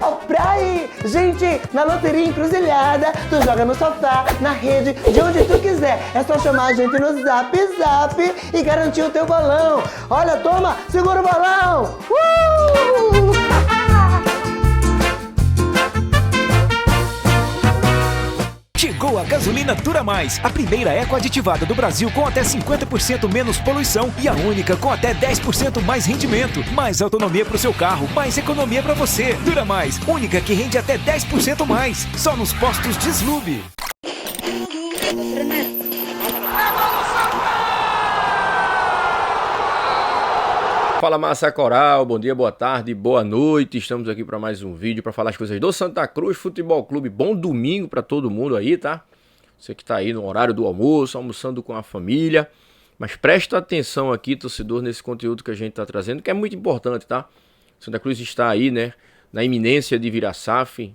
Ó pra aí! Gente, na Loteria Encruzilhada, tu joga no sofá, na rede, de onde tu quiser. É só chamar a gente no Zap Zap e garantir o teu bolão. Olha, toma, segura o bolão! Chegou a gasolina Dura Mais, a primeira eco-aditivada do Brasil com até 50% menos poluição e a única com até 10% mais rendimento. Mais autonomia para o seu carro, mais economia para você. Dura Mais, única que rende até 10% mais. Só nos postos Deslube. Fala Massa Coral, bom dia, boa tarde, boa noite. Estamos aqui para mais um vídeo para falar as coisas do Santa Cruz Futebol Clube. Bom domingo para todo mundo aí, tá? Você que tá aí no horário do almoço, almoçando com a família. Mas presta atenção aqui, torcedor, nesse conteúdo que a gente tá trazendo, que é muito importante, tá? Santa Cruz está aí, né, na iminência de virar SAF.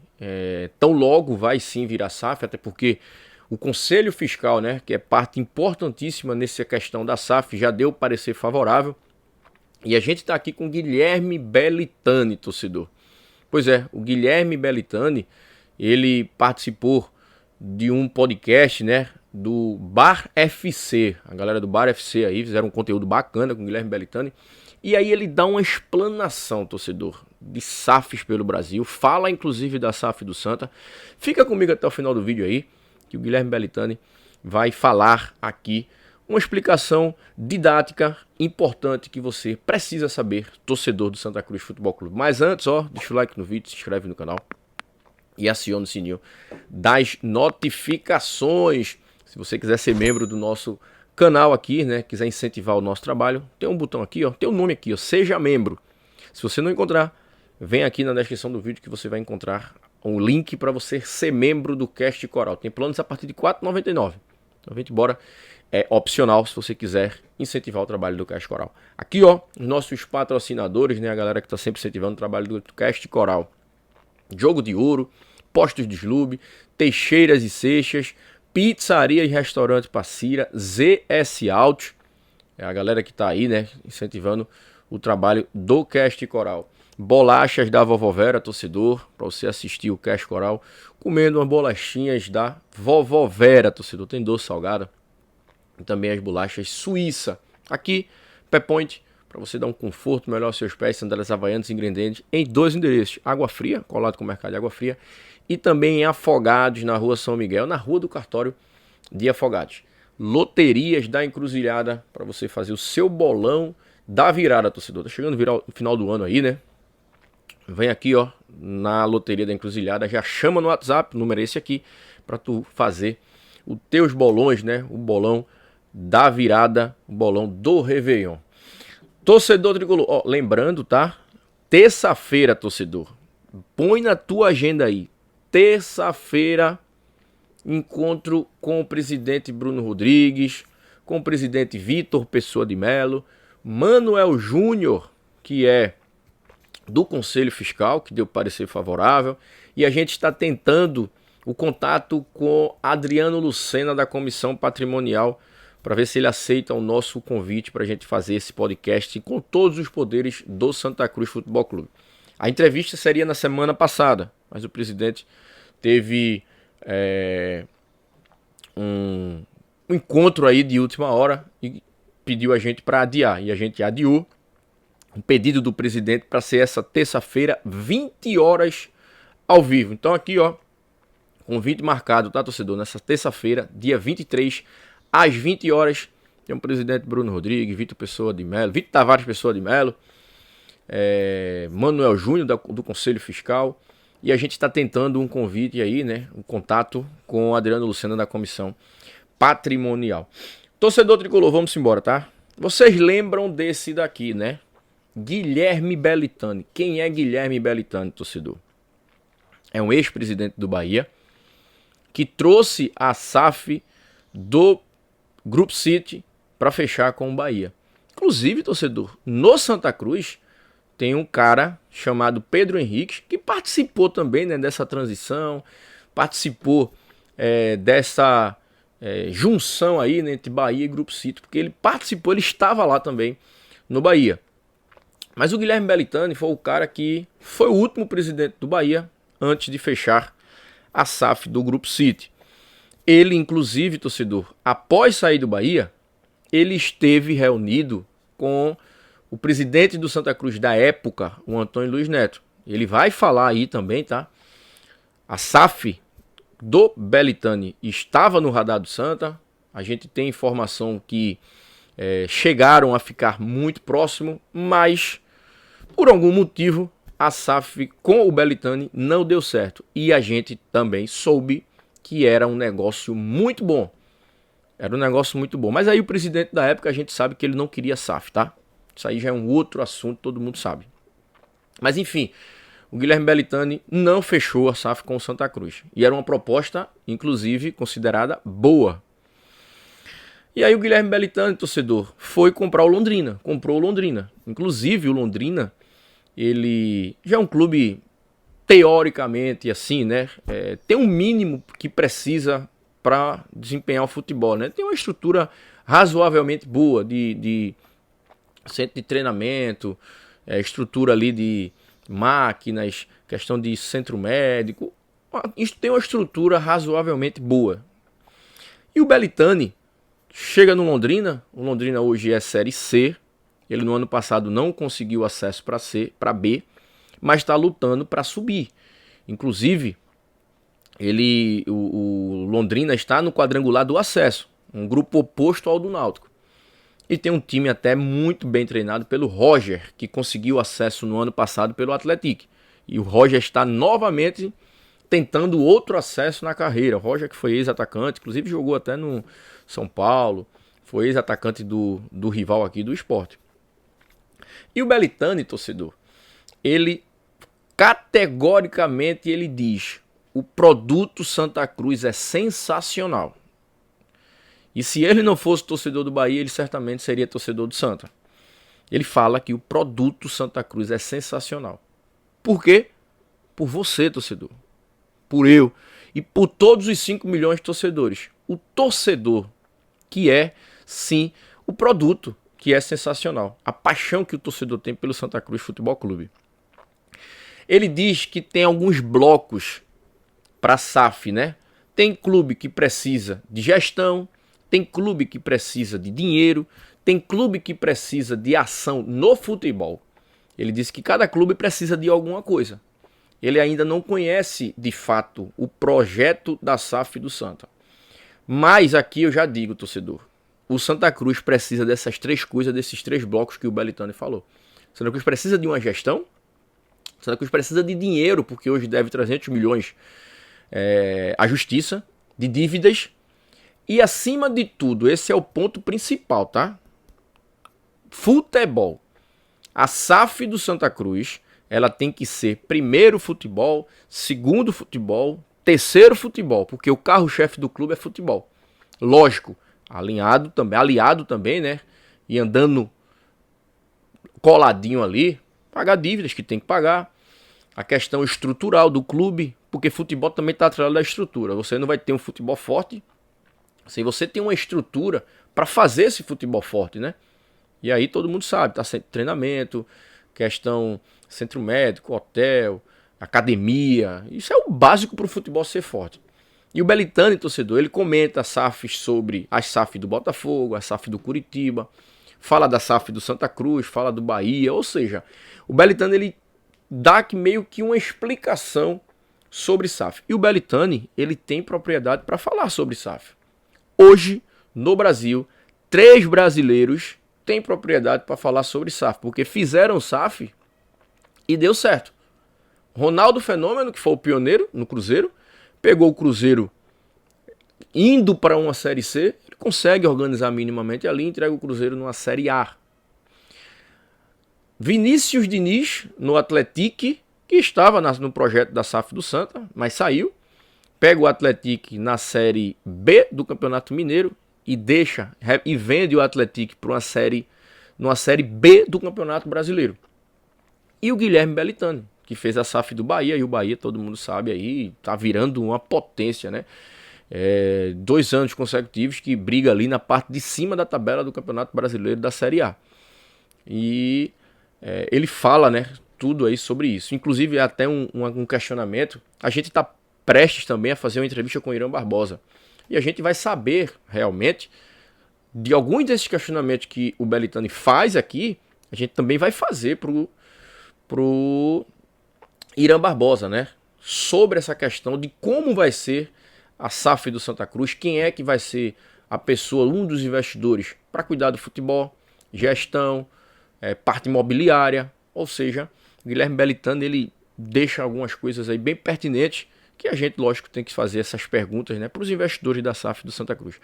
Tão logo vai sim virar SAF, até porque o Conselho Fiscal, né, que é parte importantíssima nessa questão da SAF, já deu parecer favorável. E a gente está aqui com o Guilherme Belitani, torcedor. Pois é, o Guilherme Belitani, ele participou de um podcast, né, do Bar FC. A galera do Bar FC aí fizeram um conteúdo bacana com o Guilherme Belitani. E aí ele dá uma explanação, torcedor, de SAFs pelo Brasil. Fala inclusive da SAF do Santa. Fica comigo até o final do vídeo aí, que o Guilherme Belitani vai falar aqui uma explicação didática importante que você precisa saber, torcedor do Santa Cruz Futebol Clube. Mas antes, ó, deixa o like no vídeo, se inscreve no canal e aciona o sininho das notificações. Se você quiser ser membro do nosso canal aqui, né, quiser incentivar o nosso trabalho, tem um botão aqui, ó, tem um nome aqui, ó, seja membro. Se você não encontrar, vem aqui na descrição do vídeo que você vai encontrar um link para você ser membro do Cast Coral. Tem planos a partir de R$ 4,99. Então vem embora. É opcional se você quiser incentivar o trabalho do Cast Coral. Aqui, ó, os nossos patrocinadores, né? A galera que está sempre incentivando o trabalho do Cast Coral. Jogo de Ouro, Postos de Deslube, Teixeiras e Seixas, Pizzaria e Restaurante Passira, ZS Out. É a galera que está aí, né? Incentivando o trabalho do Cast Coral. Bolachas da Vovó Vera, torcedor, para você assistir o Cast Coral comendo umas bolachinhas da Vovó Vera, torcedor. Tem doce salgada. E também as bolachas Suíça. Aqui, Pé Point, para você dar um conforto melhor aos seus pés, sandálias havaianas e ingredientes, em 2 endereços. Água Fria, colado com o mercado de Água Fria, e também em Afogados, na rua São Miguel, na rua do cartório de Afogados. Loterias da Encruzilhada, para você fazer o seu bolão da virada, torcedor. Tá chegando o final do ano aí, né? Vem aqui, ó, na Loteria da Encruzilhada, já chama no WhatsApp, o número é esse aqui, para tu fazer os teus bolões, né? O bolão da virada, o bolão do Réveillon. Torcedor tricolor, ó, lembrando, tá? Terça-feira, torcedor, põe na tua agenda aí. Terça-feira, encontro com o presidente Bruno Rodrigues, com o presidente Vitor Pessoa de Melo, Manuel Júnior, que é do Conselho Fiscal, que deu parecer favorável, e a gente está tentando o contato com Adriano Lucena, da Comissão Patrimonial, para ver se ele aceita o nosso convite para a gente fazer esse podcast com todos os poderes do Santa Cruz Futebol Clube. A entrevista seria na semana passada, mas o presidente teve um encontro aí de última hora e pediu a gente para adiar. E a gente adiou um pedido do presidente para ser essa terça-feira, 20 horas ao vivo. Então aqui, ó, convite marcado, tá, torcedor? Nessa terça-feira, dia 23, às 20 horas, tem o presidente Bruno Rodrigues, Vitor Pessoa de Melo, Vitor Tavares Pessoa de Melo, Manuel Júnior do Conselho Fiscal, e a gente está tentando um convite aí, né, um contato com o Adriano Lucena da Comissão Patrimonial. Torcedor tricolor, vamos embora, tá? Vocês lembram desse daqui, né? Guilherme Belitani. Quem é Guilherme Belitani, torcedor? É um ex-presidente do Bahia que trouxe a SAF do Group City para fechar com o Bahia. Inclusive, torcedor, no Santa Cruz tem um cara chamado Pedro Henrique que participou também, né, dessa transição, participou dessa junção aí, né, entre Bahia e Group City, porque ele participou, ele estava lá também no Bahia. Mas o Guilherme Belitani foi o cara que foi o último presidente do Bahia antes de fechar a SAF do Grupo City. Ele, inclusive, torcedor, após sair do Bahia, ele esteve reunido com o presidente do Santa Cruz da época, o Antônio Luiz Neto. Ele vai falar aí também, tá? A SAF do Belitani estava no radar do Santa. A gente tem informação que chegaram a ficar muito próximo, mas por algum motivo a SAF com o Belitani não deu certo. E a gente também soube que era um negócio muito bom. Era um negócio muito bom. Mas aí o presidente da época, a gente sabe que ele não queria SAF, tá? Isso aí já é um outro assunto, todo mundo sabe. Mas enfim, o Guilherme Belitani não fechou a SAF com o Santa Cruz. E era uma proposta, inclusive, considerada boa. E aí o Guilherme Belitani, torcedor, foi comprar o Londrina. Comprou o Londrina. Inclusive o Londrina, ele já é um clube teoricamente assim, né? Tem um mínimo que precisa para desempenhar o futebol, né? Tem uma estrutura razoavelmente boa de centro de treinamento, estrutura ali de máquinas, questão de centro médico. Isso tem uma estrutura razoavelmente boa. E o Belitani chega no Londrina. O Londrina hoje é Série C. Ele no ano passado não conseguiu acesso para C, para B, mas está lutando para subir. Inclusive, o Londrina está no quadrangular do acesso, um grupo oposto ao do Náutico. E tem um time até muito bem treinado pelo Roger, que conseguiu acesso no ano passado pelo Atlético. E o Roger está novamente tentando outro acesso na carreira. O Roger, que foi ex-atacante, inclusive jogou até no São Paulo, foi ex-atacante do rival aqui do Sport. E o Belitani, torcedor, ele categoricamente ele diz: o produto Santa Cruz é sensacional. E se ele não fosse torcedor do Bahia, ele certamente seria torcedor do Santa. Ele fala que o produto Santa Cruz é sensacional. Por quê? Por você, torcedor. Por eu. E por todos os 5 milhões de torcedores. O torcedor que é, sim, o produto que é sensacional. A paixão que o torcedor tem pelo Santa Cruz Futebol Clube. Ele diz que tem alguns blocos para SAF, né? Tem clube que precisa de gestão, tem clube que precisa de dinheiro, tem clube que precisa de ação no futebol. Ele diz que cada clube precisa de alguma coisa. Ele ainda não conhece, de fato, o projeto da SAF do Santa. Mas aqui eu já digo, torcedor, o Santa Cruz precisa dessas 3 coisas, desses 3 blocos que o Belitani falou. O Santa Cruz precisa de uma gestão, o Santa Cruz precisa de dinheiro, porque hoje deve 300 milhões à justiça, de dívidas. E acima de tudo, esse é o ponto principal, tá? Futebol. A SAF do Santa Cruz, ela tem que ser primeiro futebol, segundo futebol, terceiro futebol, porque o carro-chefe do clube é futebol. Lógico, aliado também, né? E andando coladinho ali, pagar dívidas que tem que pagar. A questão estrutural do clube, porque futebol também está atrelado à estrutura. Você não vai ter um futebol forte se você tem uma estrutura para fazer esse futebol forte, né? E aí todo mundo sabe, tá sempre treinamento, questão centro médico, hotel, academia. Isso é o básico para o futebol ser forte. E o Belitani, torcedor, ele comenta SAFs sobre as SAF do Botafogo, a SAF do Curitiba, fala da SAF do Santa Cruz, fala do Bahia, ou seja, o Belitani ele dá meio que uma explicação sobre SAF. E o Belitani, ele tem propriedade para falar sobre SAF. Hoje, no Brasil, 3 brasileiros têm propriedade para falar sobre SAF, porque fizeram SAF e deu certo. Ronaldo Fenômeno, que foi o pioneiro no Cruzeiro, pegou o Cruzeiro indo para uma Série C, ele consegue organizar minimamente ali e entrega o Cruzeiro numa Série A. Vinícius Diniz, no Atlético, que estava no projeto da SAF do Santa, mas saiu, pega o Atlético na Série B do Campeonato Mineiro e vende o Atlético para numa série B do Campeonato Brasileiro. E o Guilherme Belitani, que fez a SAF do Bahia, e o Bahia, todo mundo sabe aí, tá virando uma potência, né? 2 anos consecutivos que briga ali na parte de cima da tabela do Campeonato Brasileiro da Série A. E ele fala, né, tudo aí sobre isso. Inclusive, até um questionamento. A gente está prestes também a fazer uma entrevista com o Irã Barbosa. E a gente vai saber, realmente, de alguns desses questionamentos que o Belitani faz aqui, a gente também vai fazer pro Irã Barbosa, né? Sobre essa questão de como vai ser a SAF do Santa Cruz, quem é que vai ser a pessoa, um dos investidores, para cuidar do futebol, gestão, parte imobiliária, ou seja, o Guilherme Belitani, ele deixa algumas coisas aí bem pertinentes, que a gente, lógico, tem que fazer essas perguntas, né, para os investidores da SAF do Santa Cruz.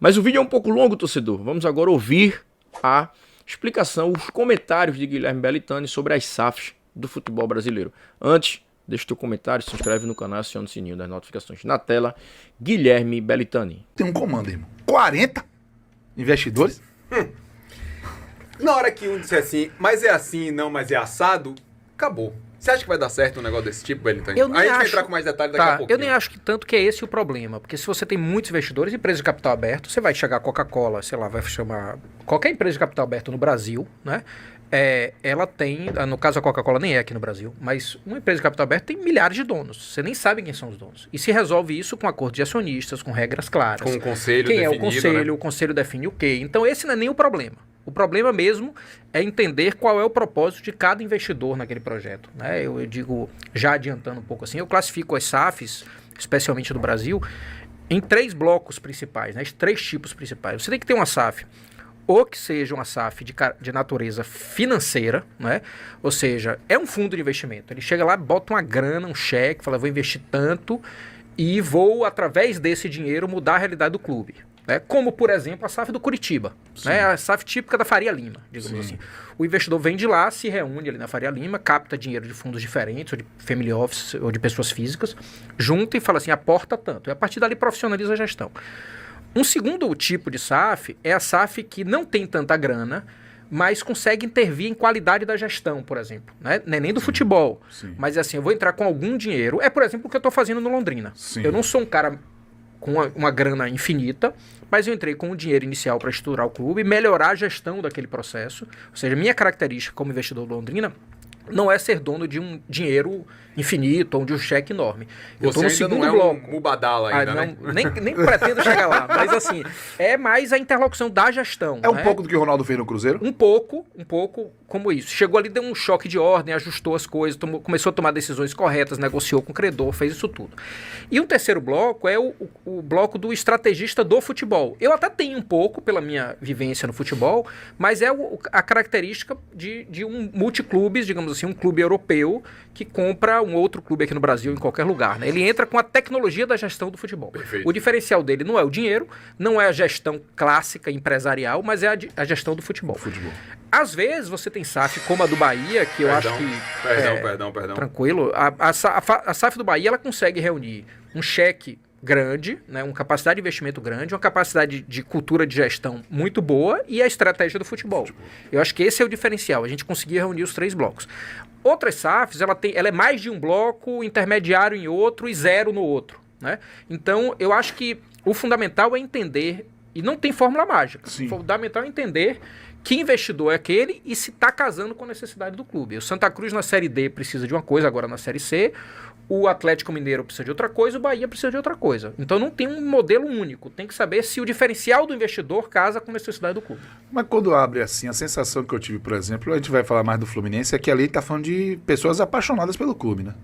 Mas o vídeo é um pouco longo, torcedor. Vamos agora ouvir a explicação, os comentários de Guilherme Belitani sobre as SAFs do futebol brasileiro. Antes, deixa o teu comentário, se inscreve no canal e aciona o sininho das notificações. Na tela, Guilherme Belitani. Tem um comando, irmão. 40 investidores? Na hora que um disser assim, mas é assim, não, mas é assado, acabou. Você acha que vai dar certo um negócio desse tipo, Belitani? Eu nem Aí a gente vai acho- entrar com mais detalhes daqui a pouquinho. Eu nem acho que tanto que é esse o problema, porque se você tem muitos investidores, empresa de capital aberto, você vai chegar a Coca-Cola, sei lá, vai chamar qualquer empresa de capital aberto no Brasil, né? Ela tem, no caso a Coca-Cola nem é aqui no Brasil, mas uma empresa de capital aberto tem milhares de donos. Você nem sabe quem são os donos. E se resolve isso com acordo de acionistas, com regras claras. Com o conselho Quem é o definido, conselho? né? O conselho define o quê? Então esse não é nem o problema. O problema mesmo é entender qual é o propósito de cada investidor naquele projeto, né? Eu digo, já adiantando um pouco assim, eu classifico as SAFs, especialmente do Brasil, em 3 blocos principais, né? 3 tipos principais. Você tem que ter uma SAF, ou que seja uma SAF de natureza financeira, né? Ou seja, é um fundo de investimento. Ele chega lá, bota uma grana, um cheque, fala, vou investir tanto e vou, através desse dinheiro, mudar a realidade do clube. Né? Como, por exemplo, a SAF do Curitiba, né? A SAF típica da Faria Lima, digamos assim. O investidor vem de lá, se reúne ali na Faria Lima, capta dinheiro de fundos diferentes, ou de family office, ou de pessoas físicas, junta e fala assim, aporta tanto. E a partir dali profissionaliza a gestão. Um segundo tipo de SAF é a SAF que não tem tanta grana, mas consegue intervir em qualidade da gestão, por exemplo. Né? Não é nem do futebol, mas assim, eu vou entrar com algum dinheiro. É, por exemplo, o que eu estou fazendo no Londrina. Sim. Eu não sou um cara com uma grana infinita, mas eu entrei com o dinheiro inicial para estruturar o clube, melhorar a gestão daquele processo. Ou seja, minha característica como investidor do Londrina não é ser dono de um dinheiro infinito ou de um cheque enorme. Eu Você estou no ainda segundo não é bloco. um Mubadala ainda, né? Nem pretendo chegar lá, mas assim, é mais a interlocução da gestão. É um né? pouco do que o Ronaldo fez no Cruzeiro? Um pouco como isso. Chegou ali, deu um choque de ordem, ajustou as coisas, começou a tomar decisões corretas, negociou com o credor, fez isso tudo. E um terceiro bloco é o bloco do estrategista do futebol. Eu até tenho um pouco, pela minha vivência no futebol, mas é a característica de um multiclubes, digamos assim, um clube europeu que compra um outro clube aqui no Brasil, em qualquer lugar. Né? Ele entra com a tecnologia da gestão do futebol. Perfeito. O diferencial dele não é o dinheiro, não é a gestão clássica empresarial, mas é a gestão do futebol. Às vezes você tem SAF como a do Bahia, que eu acho que... Perdão. Tranquilo. A SAF do Bahia, ela consegue reunir um cheque grande, né, uma capacidade de investimento grande, uma capacidade de cultura de gestão muito boa e a estratégia do futebol. Eu acho que esse é o diferencial, a gente conseguia reunir os 3 blocos. Outras SAFs, ela é mais de um bloco, intermediário em outro e zero no outro. Né? Então, eu acho que o fundamental é entender, e não tem fórmula mágica, o fundamental é entender que investidor é aquele e se está casando com a necessidade do clube. O Santa Cruz na Série D precisa de uma coisa, agora na Série C, o Atlético Mineiro precisa de outra coisa, o Bahia precisa de outra coisa. Então não tem um modelo único, tem que saber se o diferencial do investidor casa com a necessidade do clube. Mas quando abre assim, a sensação que eu tive, por exemplo, a gente vai falar mais do Fluminense, é que ali tá falando de pessoas apaixonadas pelo clube, né?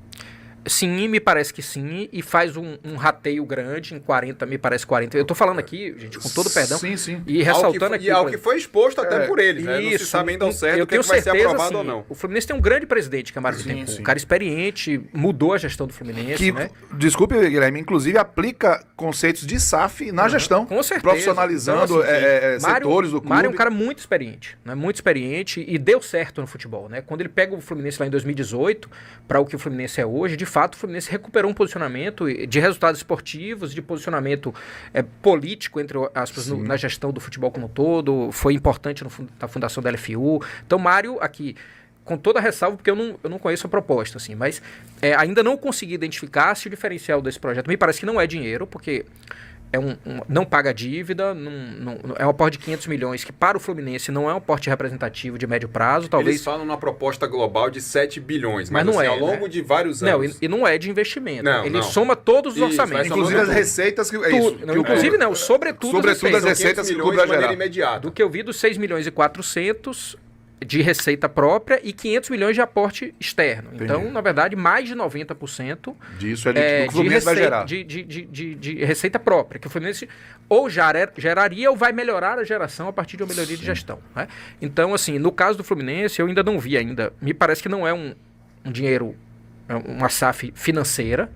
Sim, me parece que sim, e faz um rateio grande em 40, me parece 40. Eu tô falando aqui, gente, com todo perdão, Sim. e ressaltando aqui... E algo que foi exposto até por eles, né? Não se Isso, sabe ainda ao certo eu o que, é tenho que vai ser certeza, aprovado assim, ou não. O Fluminense tem um grande presidente, que é Mário Bittencourt, um cara experiente, mudou a gestão do Fluminense, Que, né? desculpe, Guilherme, inclusive aplica conceitos de SAF na gestão. Com certeza. Profissionalizando Então, assim, setores do clube. Mário é um cara muito experiente, né? Muito experiente e deu certo no futebol, né? Quando ele pega o Fluminense lá em 2018, para o que o Fluminense é hoje, de fato o Fluminense recuperou um posicionamento de resultados esportivos, de posicionamento político, entre aspas, na gestão do futebol como um todo, foi importante na fundação da LFU. Então, Mário, aqui, com toda a ressalva, porque eu não conheço a proposta, assim, mas ainda não consegui identificar se o diferencial desse projeto, me parece que não é dinheiro, porque não paga dívida, é um aporte de 500 milhões, que para o Fluminense não é um aporte representativo de médio prazo, talvez... Eles falam numa proposta global de 7 bilhões, Mas mas não assim, é, ao longo né? de vários Não, anos. e não é de investimento. Não, Ele não. soma todos os Isso, orçamentos. vai Inclusive somando as receitas que é isso. Tudo. Não, inclusive não, sobretudo as as receitas 500 que milhões cubra de maneira geral. imediata. Do que eu vi dos 6 milhões e 400 de receita própria e 500 milhões de aporte externo. Então, na verdade, mais de 90% Disso é do que o Fluminense vai gerar. de receita própria, que o Fluminense ou geraria ou vai melhorar a geração a partir de uma melhoria de gestão. Né? Então, assim, no caso do Fluminense, eu ainda não vi ainda. Me parece que não é um dinheiro, uma SAF financeira.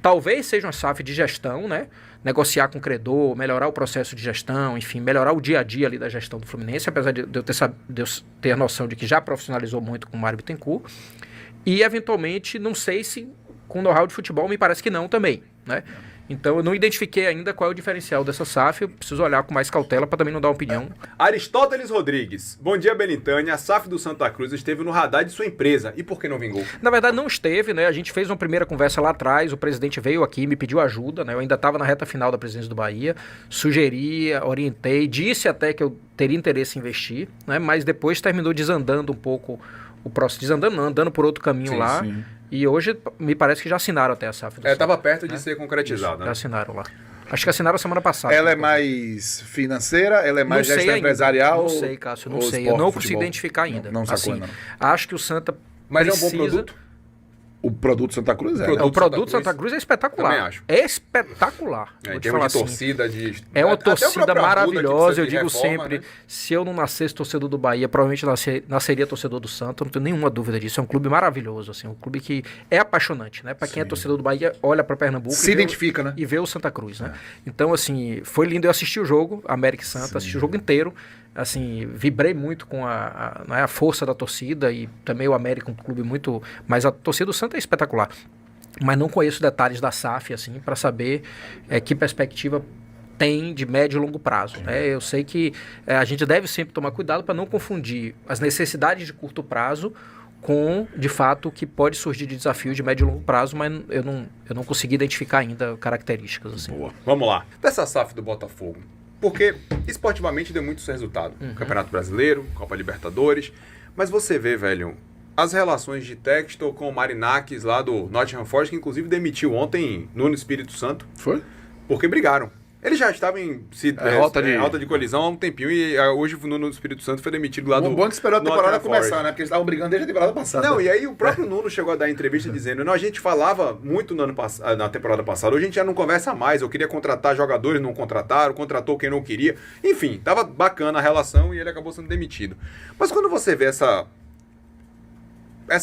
Talvez seja uma SAF de gestão, né? Negociar com o credor, melhorar o processo de gestão, enfim, melhorar o dia a dia ali da gestão do Fluminense, apesar de eu ter a noção de que já profissionalizou muito com o Mário Bittencourt. E, eventualmente, não sei se com know-how de futebol, me parece que não também, né? Então, eu não identifiquei ainda qual é o diferencial dessa SAF, eu preciso olhar com mais cautela para também não dar opinião. Aristóteles Rodrigues. Bom dia, Belintânia. A SAF do Santa Cruz esteve no radar de sua empresa. E por que não vingou? Na verdade, não esteve, né? A gente fez uma primeira conversa lá atrás, o presidente veio aqui, me pediu ajuda, né? Eu ainda estava na reta final da presidência do Bahia, sugeri, orientei, disse até que eu teria interesse em investir, né? Mas depois terminou desandando um pouco o processo, desandando não, andando por outro caminho lá. Sim. E hoje me parece que já assinaram até a SAF do Santa. Estava perto de ser concretizado, Já né? assinaram lá. Acho que assinaram semana passada. Ela é mais financeira, ela é mais Não sei gestão ainda. empresarial? Não sei, Cássio, não ou sei. esporte, Eu não futebol? consigo identificar ainda. Não sacou Assim, ainda, não. acho que o Santa Mas precisa... é um bom produto? O produto Santa Cruz é. Produto O produto Santa Santa Cruz é espetacular. Também acho. É espetacular. É, Vou em te termos falar de assim. torcida, de... É uma até o torcida próprio Arruda, que maravilhosa. Eu precisa digo de reforma, sempre, né? se eu não nascesse torcedor do Bahia, provavelmente nasceria torcedor do Santa. Eu não tenho nenhuma dúvida disso. É um clube maravilhoso, assim, um clube que é apaixonante, né? Para quem é torcedor do Bahia, olha para Pernambuco Se identifica, né? E vê o Santa Cruz, né? Então, assim, foi lindo. Eu assisti o jogo, América e Santa, assisti o jogo inteiro. Assim, vibrei muito com a força da torcida e também o América, um clube muito... Mas a torcida do Santa é espetacular. Mas não conheço detalhes da SAF, assim, para saber que perspectiva tem de médio e longo prazo. Né? Eu sei que a gente deve sempre tomar cuidado para não confundir as necessidades de curto prazo com, de fato, o que pode surgir de desafio de médio e longo prazo, mas eu não consegui identificar ainda características. Assim. Boa. Vamos lá. Dessa SAF do Botafogo. Porque esportivamente deu muitos resultados. Campeonato Brasileiro, Copa Libertadores. Mas você vê, velho, as relações de Textor com o Marinakis lá do Nottingham Forest, que inclusive demitiu ontem Nuno Espírito Santo. Foi? Porque brigaram. Eles já estavam em alta de colisão há um tempinho e hoje o Nuno Espírito Santo foi demitido lá do O bom que esperou a temporada Nottingham começar, Forest. né? Porque eles estavam brigando desde a temporada passada. Não, e aí o próprio Nuno chegou a dar entrevista dizendo, não, a gente falava muito na temporada passada, hoje a gente já não conversa mais, eu queria contratar jogadores, não contrataram, contratou quem não queria. Enfim, tava bacana a relação e ele acabou sendo demitido. Mas quando você vê essa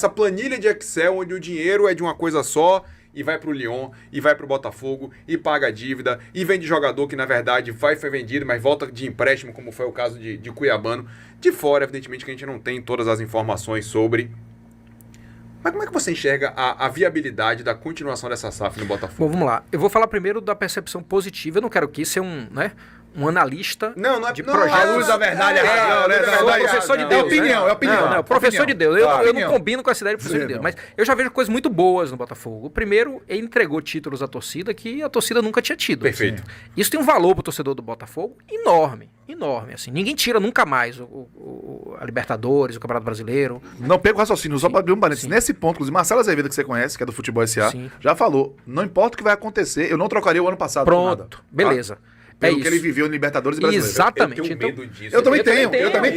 planilha de Excel onde o dinheiro é de uma coisa só e vai pro Lyon, e vai pro Botafogo, e paga a dívida, e vende jogador que na verdade foi vendido, mas volta de empréstimo, como foi o caso de Cuiabano. De fora, evidentemente, que a gente não tem todas as informações sobre. Mas como é que você enxerga a viabilidade da continuação dessa SAF no Botafogo? Bom, vamos lá. Eu vou falar primeiro da percepção positiva. Eu não quero aqui ser um analista Não é de não, projetos. A luz da verdade é razão, né? Eu sou professor de Deus. É opinião, né? é opinião. Não, professor de Deus. Eu não combino com essa ideia de professor Sim, de Deus. não. Mas eu já vejo coisas muito boas no Botafogo. O primeiro, ele entregou títulos à torcida que a torcida nunca tinha tido. Perfeito. Assim. Isso tem um valor pro torcedor do Botafogo enorme. Enorme. Assim. Ninguém tira nunca mais a Libertadores, o Campeonato Brasileiro. Não pego o raciocínio, só para abrir um parênteses. Sim. Nesse ponto, inclusive, Marcelo Azevedo, que você conhece, que é do Futebol S.A., Sim. já falou, não importa o que vai acontecer, eu não trocaria o ano passado por nada. Pronto. Beleza. Pelo É que ele isso. viveu em Libertadores e Brasileiro. Exatamente. Eu tenho Então, medo disso. Eu também tenho. Eu também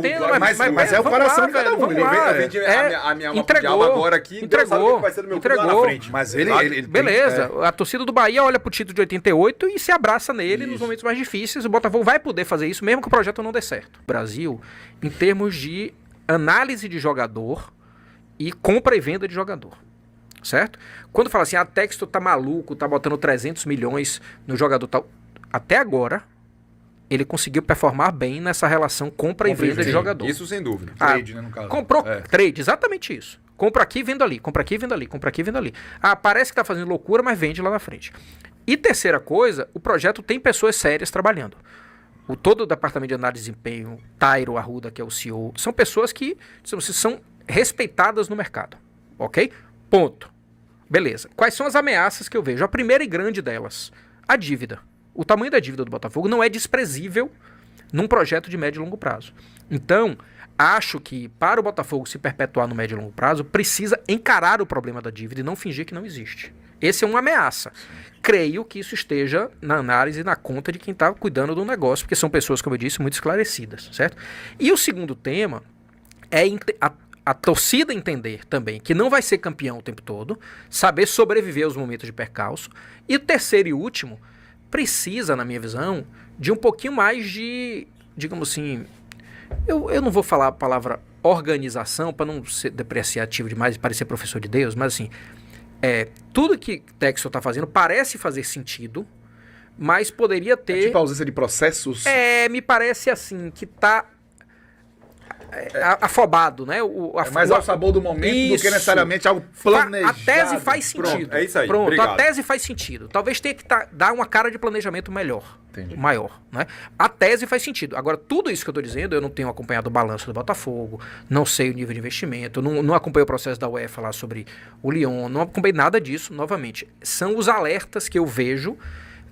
tenho, mas é o vamos coração lá, de cada velho, um. vamos Ele lá. Eu vendi a minha alma pro Entregou, diabo agora aqui, Deus sabe o que vai ser do meu clube lá na frente. Mas Sabe? ele Beleza, a torcida do Bahia olha pro título de 88 e se abraça nele nos momentos mais difíceis. O Botafogo vai poder fazer isso, mesmo que o projeto não dê certo. Brasil, em termos de análise de jogador e compra e venda de jogador. Certo? Quando fala assim, a Textor tá maluco, tá botando 300 milhões no jogador tal. Até agora, ele conseguiu performar bem nessa relação compra e venda de jogador. Isso sem dúvida. Trade, né, no caso. Comprou É. trade, exatamente isso. Compra aqui, vendo ali, compra aqui, vendo ali, compra aqui, vendo ali. Ah, parece que tá fazendo loucura, mas vende lá na frente. E terceira coisa, o projeto tem pessoas sérias trabalhando. Todo o departamento de análise de desempenho, Tairo Arruda, que é o CEO, são pessoas que são respeitadas no mercado. Ok? Ponto. Beleza. Quais são as ameaças que eu vejo? A primeira e grande delas, a dívida. O tamanho da dívida do Botafogo não é desprezível num projeto de médio e longo prazo. Então, acho que para o Botafogo se perpetuar no médio e longo prazo, precisa encarar o problema da dívida e não fingir que não existe. Esse é uma ameaça. Creio que isso esteja na análise e na conta de quem está cuidando do negócio, porque são pessoas, como eu disse, muito esclarecidas, certo? E o segundo tema é a torcida entender também que não vai ser campeão o tempo todo, saber sobreviver aos momentos de percalço. E o terceiro e último, precisa, na minha visão, de um pouquinho mais de, digamos assim, eu não vou falar a palavra organização para não ser depreciativo demais e parecer professor de Deus, mas assim, tudo que Textor está fazendo parece fazer sentido, mas poderia ter... tipo a ausência de processos? Me parece assim, que está afobado, né? Mais ao sabor do momento do que necessariamente algo planejado. A tese faz sentido. Pronto, é isso aí. Pronto, Obrigado. a tese faz sentido. Talvez tenha que dar uma cara de planejamento melhor. Entendi. Maior, né? A tese faz sentido. Agora, tudo isso que eu estou dizendo, eu não tenho acompanhado o balanço do Botafogo, não sei o nível de investimento, não acompanhei o processo da UEFA lá sobre o Lyon, não acompanhei nada disso, novamente. São os alertas que eu vejo.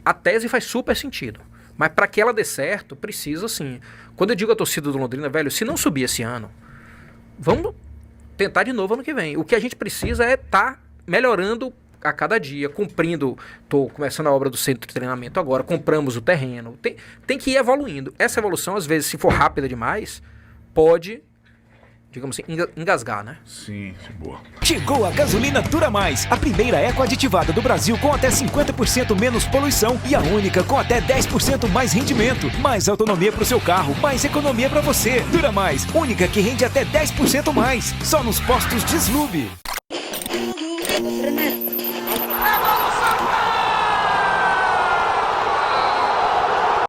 A tese faz super sentido. Mas para que ela dê certo, precisa assim. Quando eu digo a torcida do Londrina, velho, se não subir esse ano, vamos tentar de novo ano que vem. O que a gente precisa é estar melhorando a cada dia, cumprindo. Estou começando a obra do centro de treinamento agora, compramos o terreno. Tem que ir evoluindo. Essa evolução, às vezes, se for rápida demais, pode, digamos assim, engasgar, né? Sim, boa. Chegou a gasolina Dura Mais, a primeira eco-aditivada do Brasil com até 50% menos poluição e a única com até 10% mais rendimento. Mais autonomia para o seu carro, mais economia para você. Dura Mais, única que rende até 10% mais. Só nos postos Deslube.